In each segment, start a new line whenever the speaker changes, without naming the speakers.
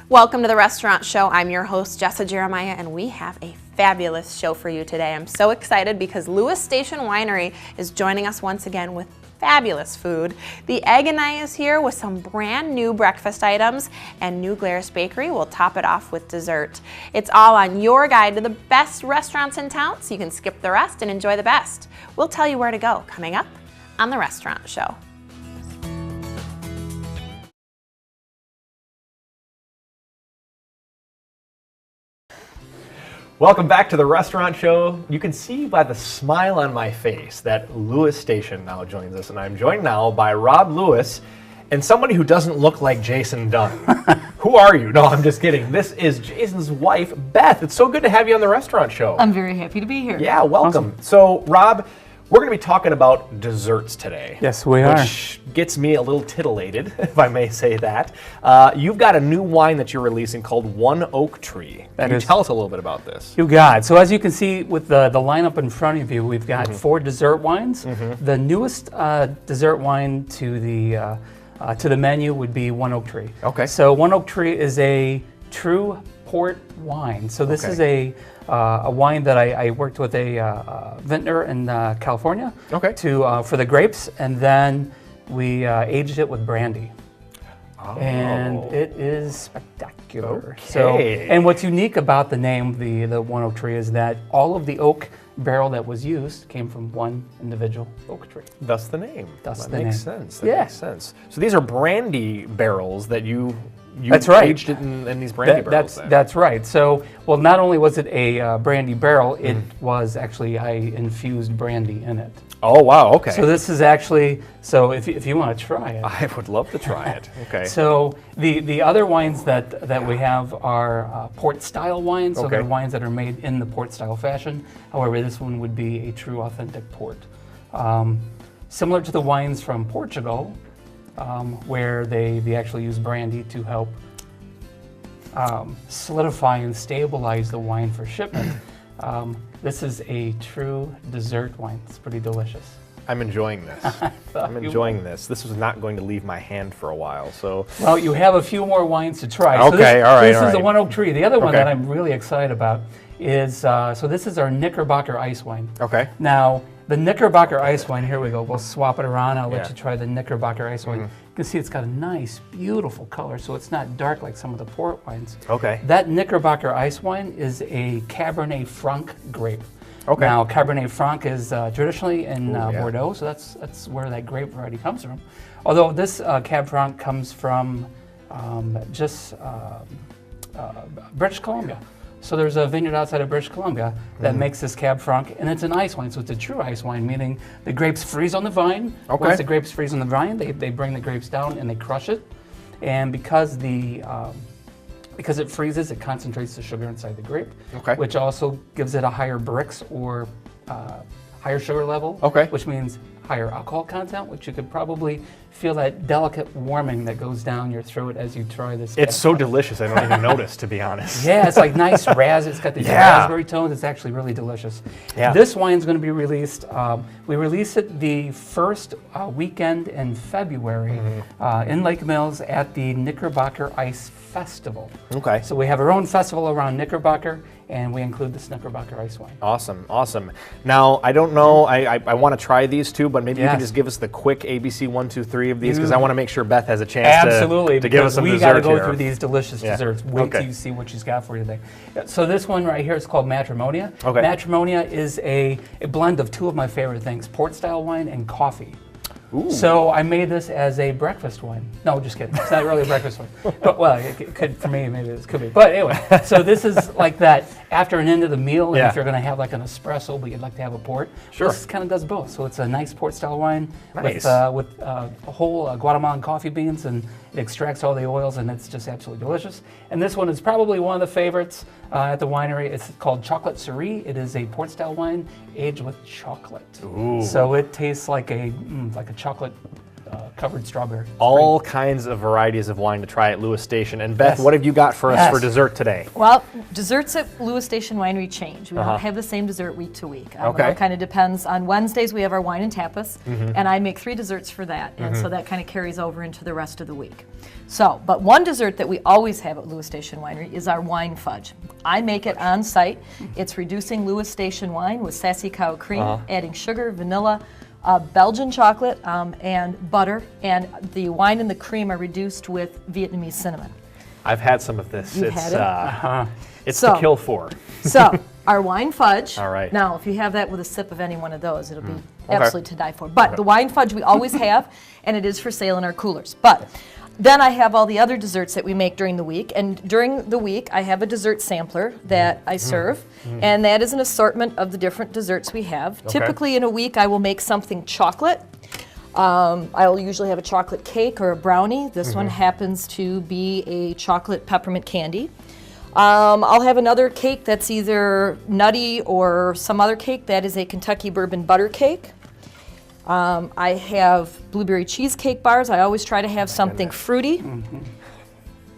Welcome to the Restaurant Show. I'm your host, Jessa Jeremiah, and we have a fabulous show for you today. I'm so excited because Lewis Station Winery is joining us once again with fabulous food. The Egg and I is here with some brand new breakfast items, and New Glarus Bakery will top it off with dessert. It's all on your guide to the best restaurants in town, so you can skip the rest and enjoy the best. We'll tell you where to go coming up on the Restaurant Show.
Welcome back to the Restaurant Show. You can see by the smile on my face that Lewis Station now joins us, and I'm joined now by Rob Lewis and somebody who doesn't look like Jason Dunn. Who are you? No, I'm just kidding. This is Jason's wife, Beth. It's so good to have you on the Restaurant Show.
I'm very happy to be here.
Yeah, welcome. Awesome. So, Rob, we're going to be talking about desserts today.
Yes, we are.
Which gets me a little titillated, if I may say that. You've got a new wine that you're releasing called One Oak Tree. Can you tell us a little bit about this?
You got it. So as you can see with the lineup in front of you, we've got 4 dessert wines. The newest dessert wine to the menu would be One Oak Tree.
Okay.
So One Oak Tree is a true port wine. So this is a wine that I worked with a vintner in California for the grapes, and then we aged it with brandy. Oh. And it is spectacular.
Okay.
So, and what's unique about the name, the One Oak Tree, is that all of the oak barrel that was used came from one individual oak tree.
Thus the name.
That
makes sense. That makes sense. So these are brandy barrels that you
that's right.
aged it in these brandy barrels.
That's right. So, well, not only was it a brandy barrel, it was actually, I infused brandy in it.
Oh, wow, okay.
So this is actually, so if you want to try it.
I would love to try it, okay.
So the other wines that we have are port-style wines, so they're wines that are made in the port-style fashion. However, this one would be a true authentic port. Similar to the wines from Portugal, where they actually use brandy to help solidify and stabilize the wine for shipment. This is a true dessert wine. It's pretty delicious.
I'm enjoying this. I'm enjoying this. This was not going to leave my hand for a while, so.
Well, you have a few more wines to try.
Okay,
so this,
all right.
This is the One Oak Tree. The other one that I'm really excited about is, so this is our Knickerbocker ice wine.
Okay.
Now, the Knickerbocker ice wine, here we go. We'll swap it around. I'll let you try the Knickerbocker ice wine. You can see it's got a nice, beautiful color, so it's not dark like some of the port wines.
Okay.
That Knickerbocker ice wine is a Cabernet Franc grape.
Okay.
Now, Cabernet Franc is traditionally in Bordeaux, so that's where that grape variety comes from. Although this Cab Franc comes from British Columbia. So there's a vineyard outside of British Columbia that makes this Cab Franc, and it's an ice wine, so it's a true ice wine, meaning the grapes freeze on the vine.
Okay.
Once the grapes freeze on the vine, they bring the grapes down and they crush it. And because it freezes, it concentrates the sugar inside the grape, which also gives it a higher Brix or higher sugar level, which means higher alcohol content, which you could probably feel that delicate warming that goes down your throat as you try this.
It's so delicious, I don't even notice, to be honest.
Yeah, it's like nice it's got these raspberry tones. It's actually really delicious. Yeah. This wine's going to be released, we release it the first weekend in February in Lake Mills at the Knickerbocker Ice Festival. Okay. So we have our own festival around Knickerbocker, and we include this Knickerbocker ice wine.
Awesome, awesome. Now, I don't know, I want to try these too, but maybe you can just give us the quick ABC 1, 2, 3 of these, because I want to make sure Beth has a chance to give us some dessert.
We got to go through these delicious desserts. Wait till you see what she's got for you today. So this one right here is called Matrimonia. Okay. Matrimonia is a blend of 2 of my favorite things, port-style wine and coffee. Ooh. So I made this as a breakfast wine. No, just kidding. It's not really a breakfast wine. But, well, it could, for me, maybe this could be. But anyway, so this is like that after an end of the meal, and if you're going to have like an espresso, but you'd like to have a port. Sure. This kind of does both. So it's a nice port-style wine with whole Guatemalan coffee beans, and it extracts all the oils, and it's just absolutely delicious. And this one is probably one of the favorites at the winery. It's called Chocolate Cerise. It is a port-style wine aged with chocolate. Ooh. So it tastes like a chocolate covered strawberry.
All kinds of varieties of wine to try at Lewis Station. And Beth, what have you got for us for dessert today?
Well, desserts at Lewis Station Winery change. We don't have the same dessert week to week. It all kind of depends. On Wednesdays, we have our wine and tapas, and I make 3 desserts for that, and so that kind of carries over into the rest of the week. So, but one dessert that we always have at Lewis Station Winery is our wine fudge. I make it on site. It's reducing Lewis Station wine with sassy cow cream, adding sugar, vanilla, Belgian chocolate, and butter, and the wine and the cream are reduced with Vietnamese cinnamon.
I've had some of this.
You've had it?
It's to kill for.
So, our wine fudge.
All right.
Now, if you have that with a sip of any one of those, it'll be absolutely to die for. But the wine fudge we always have, and it is for sale in our coolers. But then I have all the other desserts that we make during the week. And during the week, I have a dessert sampler that I serve. And that is an assortment of the different desserts we have. Typically in a week, I will make something chocolate. I'll usually have a chocolate cake or a brownie. This one happens to be a chocolate peppermint candy. I'll have another cake that's either nutty or some other cake. That is a Kentucky bourbon butter cake. I have blueberry cheesecake bars. I always try to have something fruity.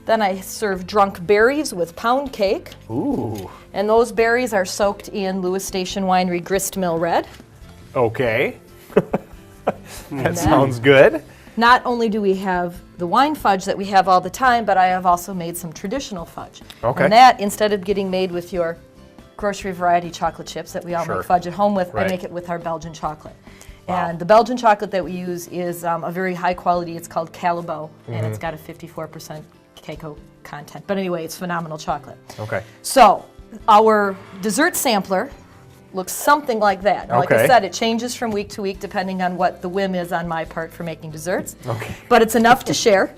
Then I serve drunk berries with pound cake.
Ooh.
And those berries are soaked in Lewis Station Winery Grist Mill Red.
Okay. That sounds good.
Not only do we have the wine fudge that we have all the time, but I have also made some traditional fudge.
Okay.
And that, instead of getting made with your grocery variety chocolate chips that we all make fudge at home with, I make it with our Belgian chocolate. Wow. And the Belgian chocolate that we use is a very high quality. It's called Callebaut, and it's got a 54% cacao content. But anyway, it's phenomenal chocolate.
Okay.
So our dessert sampler looks something like that. Now, like I said, it changes from week to week depending on what the whim is on my part for making desserts. But it's enough to share,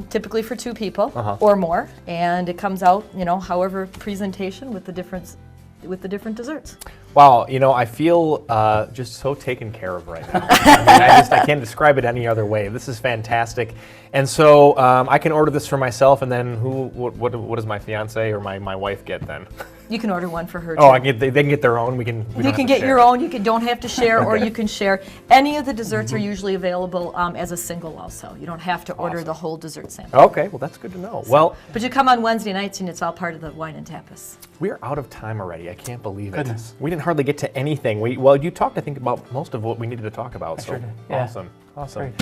typically for 2 people or more, and it comes out, however presentation with the different desserts.
Wow, I feel just so taken care of right now. I can't describe it any other way. This is fantastic. And so I can order this for myself, and then what does my fiance or my wife get then?
You can order one for her too.
Oh, they can get their own. We can
get your own. You don't have to share, or you can share. Any of the desserts are usually available as a single also. You don't have to order the whole dessert sample.
Okay, well that's good to know.
But you come on Wednesday nights and it's all part of the wine and tapas.
We're out of time already. I can't believe it.
Goodness.
We didn't hardly get to anything. You talked, I think, about most of what we needed to talk about.
Sure did. Yeah.
Awesome.
Great.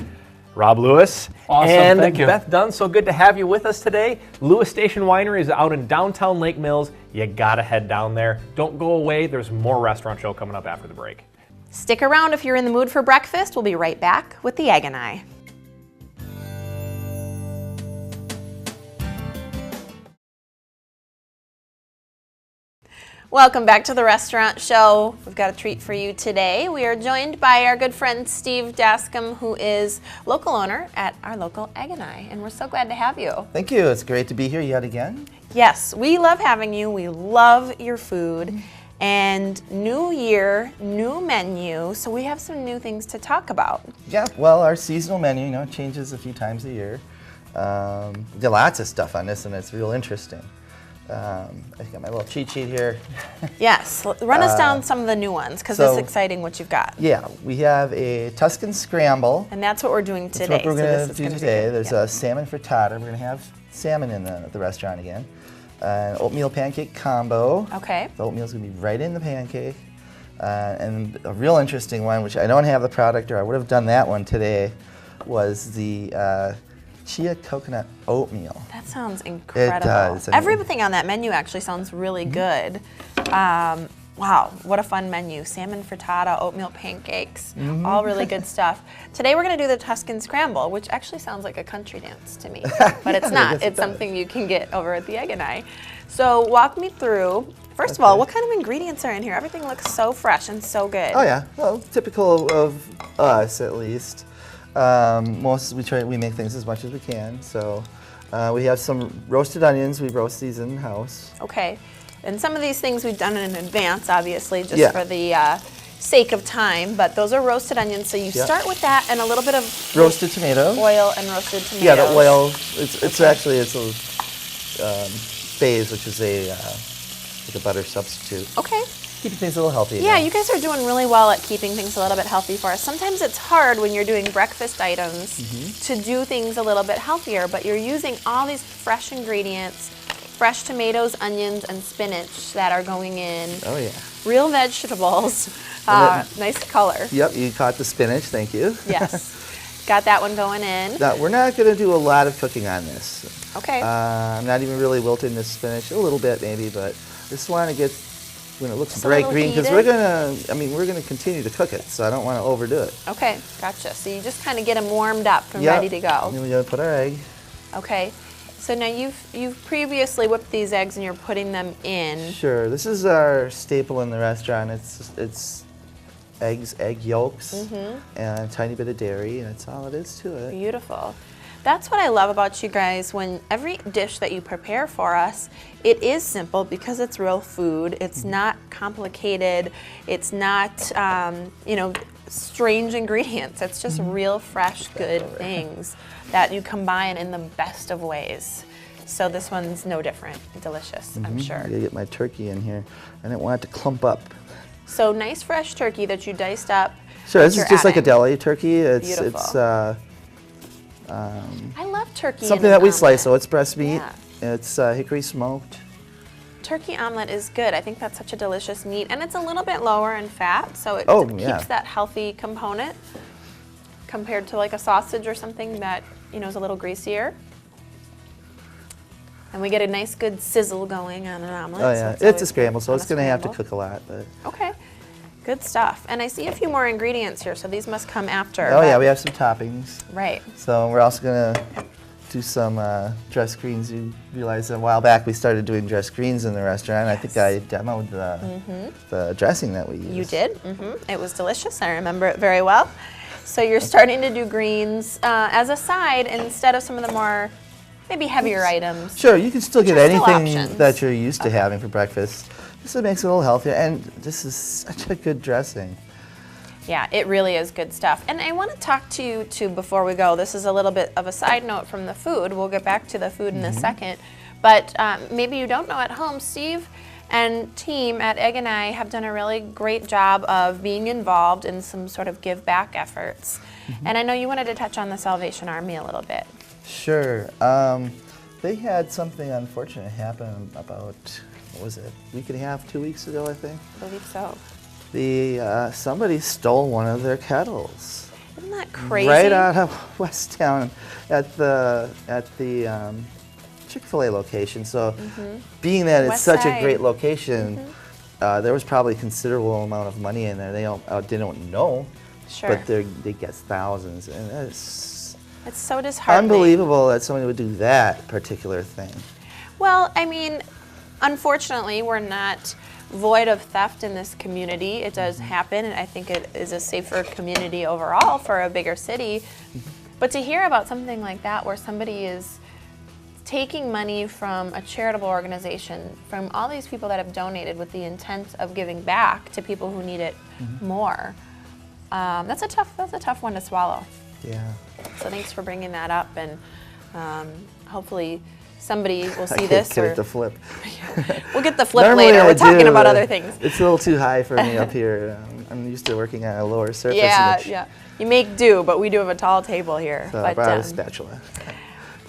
Rob Lewis
Awesome. Thank you.
Beth Dunn, so good to have you with us today. Lewis Station Winery is out in downtown Lake Mills. You gotta head down there. Don't go away. There's more restaurant show coming up after the break.
Stick around if you're in the mood for breakfast. We'll be right back with the Egg and I. Welcome back to the restaurant show. We've got a treat for you today. We are joined by our good friend Steve Dascom, who is local owner at our local Egg and I, and we're so glad to have you.
Thank you. It's great to be here yet again.
Yes, we love having you. We love your food. And new year, new menu, so we have some new things to talk about.
Yeah, well, our seasonal menu, changes a few times a year. There's lots of stuff on this, and it's real interesting. I've got my little cheat sheet here.
Yes, run us down some of the new ones, because it's exciting what you've got.
Yeah, we have a Tuscan scramble.
And that's what we're doing today.
That's what we're going to do today. There's a salmon frittata. We're going to have salmon in the restaurant again. An oatmeal pancake combo.
Okay.
The oatmeal's going to be right in the pancake. And a real interesting one, which I don't have the product, or I would have done that one today, was the chia coconut oatmeal.
That sounds incredible.
It does.
Everything on that menu actually sounds really good. Wow, what a fun menu. Salmon frittata, oatmeal pancakes, all really good stuff. Today we're going to do the Tuscan Scramble, which actually sounds like a country dance to me, but it's not. It's something you can get over at the Egg and I. So walk me through, first of all, what kind of ingredients are in here? Everything looks so fresh and so good.
Oh yeah, well, typical of us at least. We make things as much as we can. So we have some roasted onions. We roast these in house.
Okay. And some of these things we've done in advance, obviously, just for the sake of time. But those are roasted onions. So you start with that and a little bit of
roasted tomatoes,
oil, and roasted tomatoes.
Yeah, the oil. It's actually a phase, which is like a butter substitute.
Okay.
keeping things a little healthy.
Yeah,
again.
you guys are doing really well at keeping things a little bit healthy for us. Sometimes it's hard when you're doing breakfast items to do things a little bit healthier, but you're using all these fresh ingredients, fresh tomatoes, onions, and spinach that are going in.
Oh yeah.
Real vegetables. Nice color.
Yep, you caught the spinach. Thank you.
Yes. Got that one going in.
Now, we're not going to do a lot of cooking on this.
Okay.
I'm not even really wilting this spinach, a little bit maybe, but just want to get when it looks
Just a
bright
little
green because
heated?
we're gonna continue to cook it, so I don't want to overdo it.
Okay, gotcha. So you just kind of get them warmed up and
Yep.
ready to go.
And then we're gonna put our egg.
Okay. So now you've previously whipped these eggs and you're putting them in.
Sure. This is our staple in the restaurant. It's eggs, egg yolks, and a tiny bit of dairy, and that's all it is to it.
Beautiful. That's what I love about you guys. When every dish that you prepare for us, it is simple because it's real food. It's not complicated. It's not, strange ingredients. It's just real, fresh, good things that you combine in the best of ways. So this one's no different. Delicious, I'm sure.
I gotta get my turkey in here. I didn't want it to clump up.
So nice fresh turkey that you diced up.
Sure,
that
this is
you're
just like a
adding.
deli turkey.
Beautiful.
It's
I love turkey. in
something
an
that we
omelet.
slice, so it's breast meat.
Yeah.
It's hickory smoked.
Turkey omelet is good. I think that's such a delicious meat, and it's a little bit lower in fat, so it
yeah.
keeps that healthy component compared to like a sausage or something that is a little greasier. And we get a nice good sizzle going on an omelet.
Oh
so
yeah,
it's
it's a
always
scramble,
good
so
on
it's
a
gonna have to
scramble.
cook a lot. But
Okay, good stuff. And I see a few more ingredients here, so these must come after.
oh yeah,
but-
we have some toppings.
Right.
So we're also gonna do some dressed greens. You realize a while back we started doing dressed greens in the restaurant. I think I demoed the dressing that we used.
You did. It was delicious. I remember it very well. So you're starting to do greens as a side instead of some of the more maybe heavier items.
Sure, you can still get
There's still
anything
options.
that you're used to having for breakfast. This makes it a little healthier, and this is such a good dressing.
Yeah, it really is good stuff. And I want to talk to you too before we go. This is a little bit of a side note from the food. We'll get back to the food in a second. But maybe you don't know at home, Steve and team at Egg and I have done a really great job of being involved in some sort of give back efforts. And I know you wanted to touch on the Salvation Army a little bit.
Sure. They had something unfortunate happen about, what was it, a week and a half, 2 weeks ago, I think.
I believe so.
Somebody stole one of their kettles.
Isn't that crazy?
Right out of West Town at the Chick-fil-A location. So being that it's
West
such
Side.
a great location, there was probably a considerable amount of money in there. They didn't know,
Sure.
but they get thousands. And it's
It's so disheartening.
unbelievable that somebody would do that particular thing.
Well, I mean, unfortunately, we're not void of theft in this community. It does happen, and I think it is a safer community overall for a bigger city. But to hear about something like that where somebody is taking money from a charitable organization, from all these people that have donated with the intent of giving back to people who need it more, that's a tough one to swallow.
Yeah.
So thanks for bringing that up, and hopefully somebody will
I
see
can't
this.
get it to flip.
We'll get the flip
Normally
later.
I
We're talking
do,
about
but
other things.
It's a little too high for me up here. I'm used to working on a lower surface.
Yeah,
which-
yeah. You make do, but we do have a tall table here.
So I brought a spatula.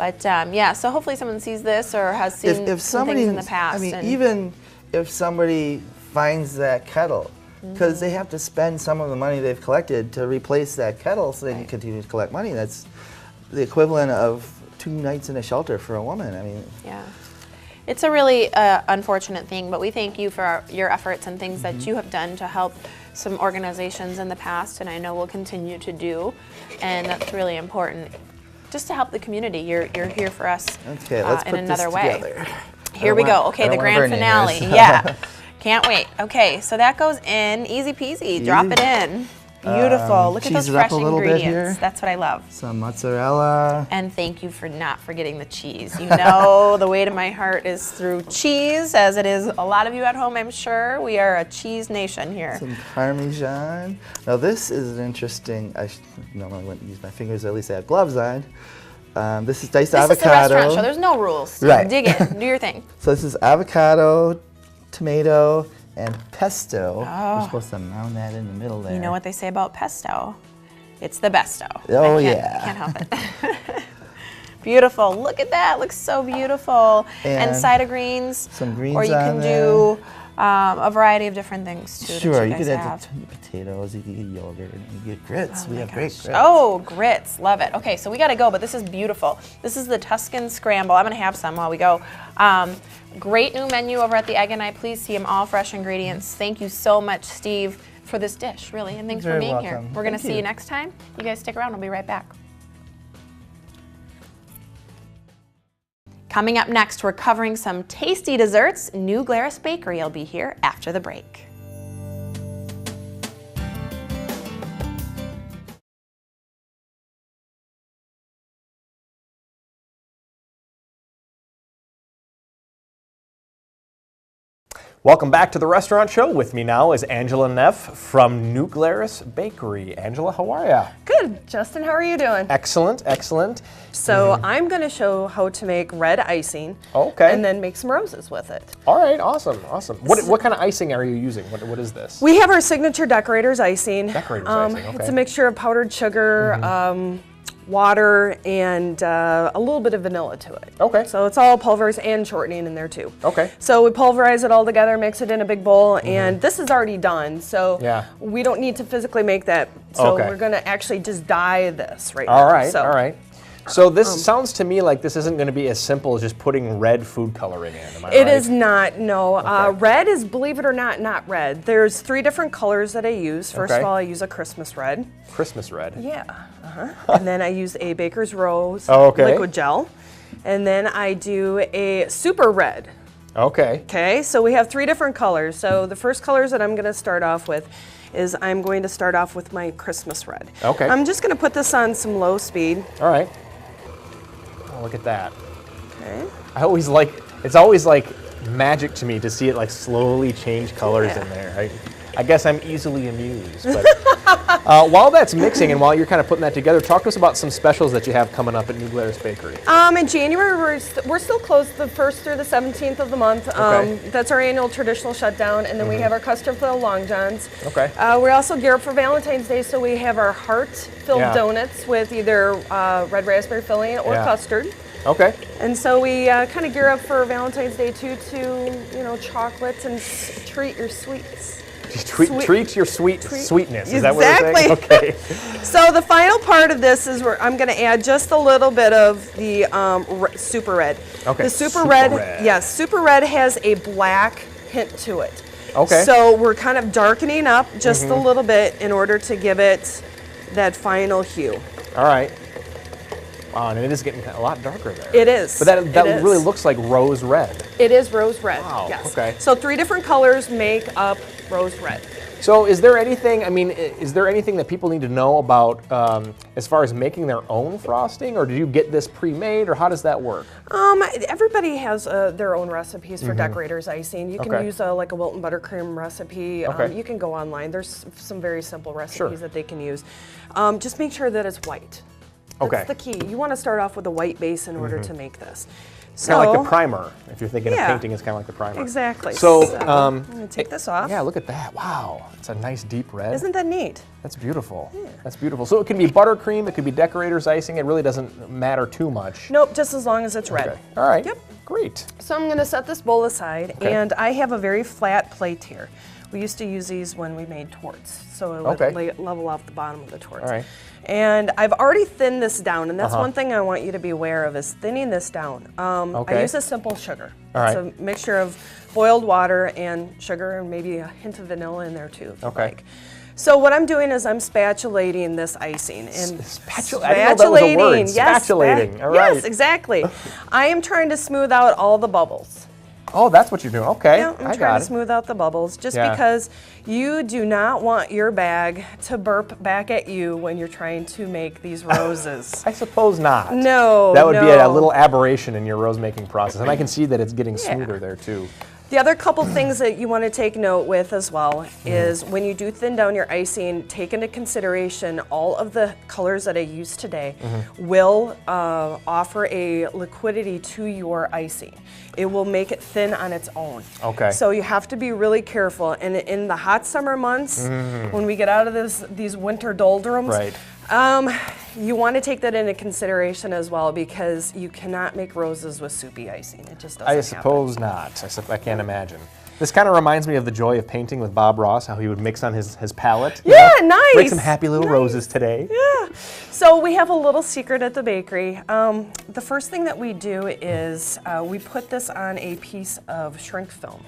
Yeah. So hopefully someone sees this or has seen
If
some
somebody,
things in the past.
I mean,
and-
even if somebody finds that kettle, because they have to spend some of the money they've collected to replace that kettle so they can continue to collect money. That's the equivalent of 2 nights in a shelter for a woman. I mean,
Yeah. It's a really unfortunate thing, but we thank you for your efforts and things that you have done to help some organizations in the past, and I know will continue to do, and that's really important. Just to help the community, you're here for us
okay, let's
in
put
another
this
way.
together.
Here we go. Okay, the grand finale. Yeah. Can't wait. Okay, so that goes in. Easy peasy. Drop it in. Beautiful. Look at those
cheese it up
fresh
a little bit
ingredients.
here.
That's what I love.
Some mozzarella.
And thank you for not forgetting the cheese. You know the way to my heart is through cheese, as it is a lot of you at home, I'm sure. We are a cheese nation here.
Some Parmesan. Now this is an interesting, normally wouldn't use my fingers, at least I have gloves on. This is diced
This
avocado.
is the restaurant show. There's no rules.
Right.
Dig in. Do your thing.
So this is avocado, tomato, and pesto.
Oh.
We're supposed to mound that in the middle there.
You know what they say about pesto? It's the besto.
Oh,
Can't help it. Beautiful. Look at that. Looks so beautiful. And side of greens.
Some greens
or you can
on
do a variety of different things too.
Sure,
that you
you could
guys
add
have.
potatoes, you could get yogurt, and you get grits.
Oh
we
my
have great
gosh.
grits.
Oh, grits. Love it. Okay, so we got to go, but this is beautiful. This is the Tuscan Scramble. I'm going to have some while we go. Great new menu over at the Egg and I. Please see them, all fresh ingredients. Thank you so much, Steve, for this dish, really, and thanks for
Very
being here.
welcome.
We're going to
Thank
see you
you.
next time. You guys stick around. We'll be right back. Coming up next, we're covering some tasty desserts. New Glarus Bakery will be here after the break.
Welcome back to the Restaurant Show. With me now is Angela Neff from New Glarus Bakery. Angela, how are you?
Good. Justin, how are you doing?
Excellent, excellent.
So I'm going to show how to make red icing.
Okay.
And then make some roses with it.
All right, awesome, awesome. What kind of icing are you using? What is this?
We have our signature decorator's icing.
Decorator's icing, okay.
It's a mixture of powdered sugar, water, and a little bit of vanilla to it.
Okay.
So it's all pulverized and shortening in there too.
Okay.
So we pulverize it all together, mix it in a big bowl, and this is already done. So
Yeah.
we don't need to physically make that. So
Okay.
we're going to actually just dye this right
All
now.
right,
So
all right. So this sounds to me like this isn't going to be as simple as just putting red food coloring in. Am I right?
It is not, no.
Okay.
Red is, believe it or not, not red. There's 3 different colors that I use. First
Okay.
of all, I use a Christmas red.
Christmas red.
Yeah. And then I use a Baker's Rose
Oh, okay.
liquid gel. And then I do a super red.
Okay.
Okay, so we have 3 different colors. So the first colors that I'm going to start off with is I'm going to start off with my Christmas red.
Okay.
I'm just going to put this on some low speed.
All right. Oh, look at that.
Okay.
It's always like magic to me to see it like slowly change colors in there. I guess I'm easily amused. But while that's mixing and while you're kind of putting that together, talk to us about some specials that you have coming up at New Glarus Bakery.
In January, we're still closed the 1st through the 17th of the month.
Okay.
That's our annual traditional shutdown, and then we have our custard-filled Long Johns.
Okay.
We also gear up for Valentine's Day, so we have our heart-filled
Yeah.
donuts with either red raspberry filling or
Yeah.
custard.
Okay.
And so we kind of gear up for Valentine's Day too, to chocolates and treat your sweets.
Treat your sweetness. Is that what you're saying?
Exactly.
Okay.
So the final part of this is where I'm going to add just a little bit of the super red.
Okay,
The super
super
red,
red.
yes, super red has a black hint to it.
Okay.
So we're kind of darkening up just a little bit in order to give it that final hue.
All right. Wow, and it is getting a lot darker there.
It is.
But that
It is.
really looks like rose red.
It is rose red.
Wow,
Yes.
okay.
So 3 different colors make up rose red.
So is there anything, is there anything that people need to know about as far as making their own frosting, or do you get this pre-made, or how does that work?
Everybody has their own recipes for decorator's icing. You can
Okay.
use like a Wilton buttercream recipe.
Okay.
You can go online. There's some very simple recipes
Sure.
that they can use. Just make sure that it's white. That's
Okay.
the key. You want to start off with a white base in order to make this. So,
Kind of like the primer. If you're thinking
Yeah.
of painting, it's kind of like the primer.
Exactly.
So,
I'm going to take this off.
yeah, look at that. Wow, it's a nice deep red.
Isn't that neat?
That's beautiful. That's beautiful. So it can be buttercream, it could be decorator's icing. It really doesn't matter too much.
Nope, just as long as it's red.
Okay. All right.
Yep.
Great.
So I'm going to set this bowl aside,
Okay.
and I have a very flat plate here. We used to use these when we made torts, so it would
Okay.
level off the bottom of the torts.
All right.
And I've already thinned this down, and that's
Uh-huh.
one thing I want you to be aware of is thinning this down.
Okay.
I use a simple sugar.
All right.
It's a mixture of boiled water and sugar, and maybe a hint of vanilla in there too, if you
Okay.
like. So what I'm doing is I'm spatulating this icing. And
I didn't know that was a word.
yes,
Spatulating. All right.
Yes, exactly. I am trying to smooth out all the bubbles.
Oh, that's what you're doing. Okay.
Yeah, I'm
I
trying
got
to
it.
smooth out the bubbles just
Yeah.
because you do not want your bag to burp back at you when you're trying to make these roses.
I suppose not.
No,
That would be a
no.
little aberration in your rose making process. And I can see that it's getting smoother there too.
The other couple things that you want to take note with as well is when you do thin down your icing, take into consideration all of the colors that I used today will offer a liquidity to your icing. It will make it thin on its own.
Okay.
So you have to be really careful. And in the hot summer months, when we get out of these winter doldrums, you want to take that into consideration as well, because you cannot make roses with soupy icing. It just doesn't
I suppose not. I can't imagine. This kind of reminds me of the joy of painting with Bob Ross, how he would mix on his palette.
Yeah, nice.
Make some happy little roses today.
Yeah. So we have a little secret at the bakery. The first thing that we do is we put this on a piece of shrink film.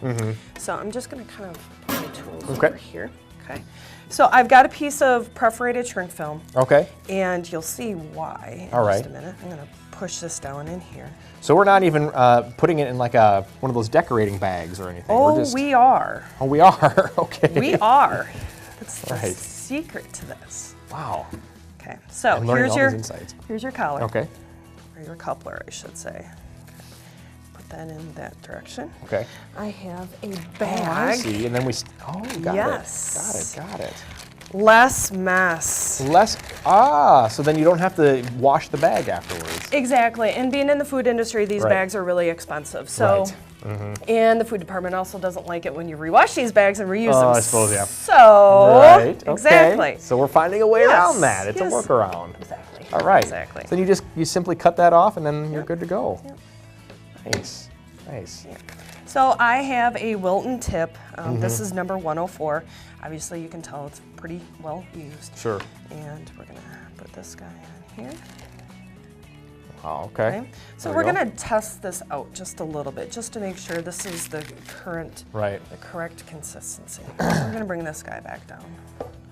So I'm just going to kind of put my tools over here. Okay. So I've got a piece of perforated shrink film.
Okay.
And you'll see why in just a minute. I'm going to push this down in here.
So we're not even putting it in like one of those decorating bags or anything.
Oh, we are.
Oh, we are. Okay.
We are. That's the secret to this.
Wow.
Okay. So here's your collar.
Okay.
Or your coupler, I should say. Put that in that direction.
Okay.
I have a bag.
Oh, I see. And then we. Got it. Got it.
Less mess.
So then you don't have to wash the bag afterwards.
Exactly. And being in the food industry, these bags are really expensive. So, and the food department also doesn't like it when you rewash these bags and reuse them.
I suppose, yeah.
So, exactly.
So we're finding a way around that. It's a workaround.
Exactly.
All right.
Exactly.
So you simply cut that off and then you're good to go. Nice. Nice.
Yeah. So I have a Wilton tip. This is number 104. Obviously, you can tell it's pretty well used.
Sure.
And we're gonna put this guy on here.
Oh, okay.
So we're gonna test this out just a little bit, just to make sure this is the correct consistency. We're gonna bring this guy back down.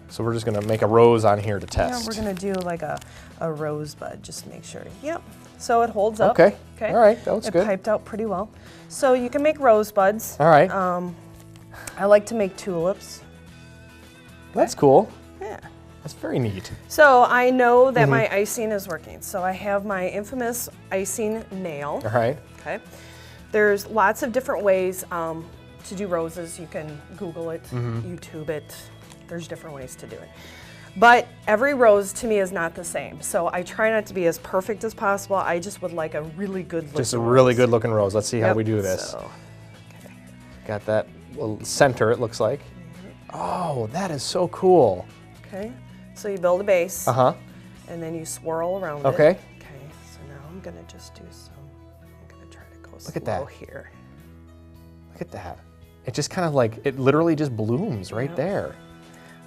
So we're just gonna make a rose on here to test.
Yeah, we're gonna do like a rosebud, just to make sure. Yep. So it holds up.
Okay. All right. That looks good.
It piped out pretty well. So you can make rosebuds.
All right.
I like to make tulips.
That's cool.
Yeah.
That's very neat.
So I know that my icing is working. So I have my infamous icing nail.
All right.
Okay. There's lots of different ways to do roses. You can Google it, YouTube it. There's different ways to do it. But every rose to me is not the same. So I try not to be as perfect as possible. I just would like a really good looking
Just a really good looking rose. Let's see how we do this.
So,
got that little center, it looks like. Oh, that is so cool.
Okay. So you build a base.
Uh-huh.
And then you swirl around it.
Okay.
Okay. So now I'm going to just do I'm going to try to go slow here.
Look at that. It just kind of like, it literally just blooms right there.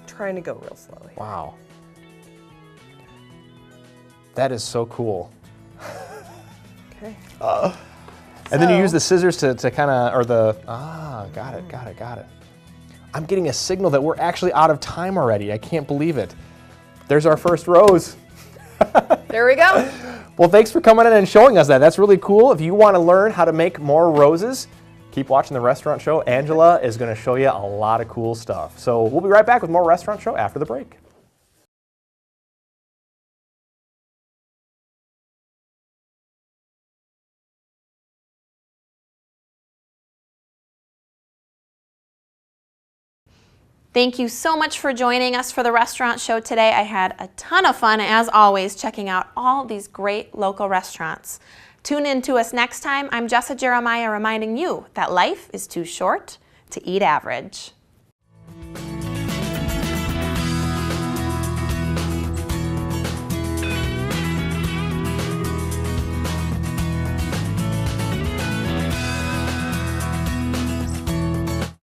Trying to go real slowly.
Wow. That is so cool.
Okay.
And then you use the scissors to kind of, or the, got it. I'm getting a signal that we're actually out of time already. I can't believe it. There's our first rose.
There we go.
Well, thanks for coming in and showing us that. That's really cool. If you want to learn how to make more roses, keep watching the Restaurant Show. Angela is going to show you a lot of cool stuff. So we'll be right back with more Restaurant Show after the break.
Thank you so much for joining us for the Restaurant Show today. I had a ton of fun, as always, checking out all these great local restaurants. Tune in to us next time. I'm Jessa Jeremiah, reminding you that life is too short to eat average.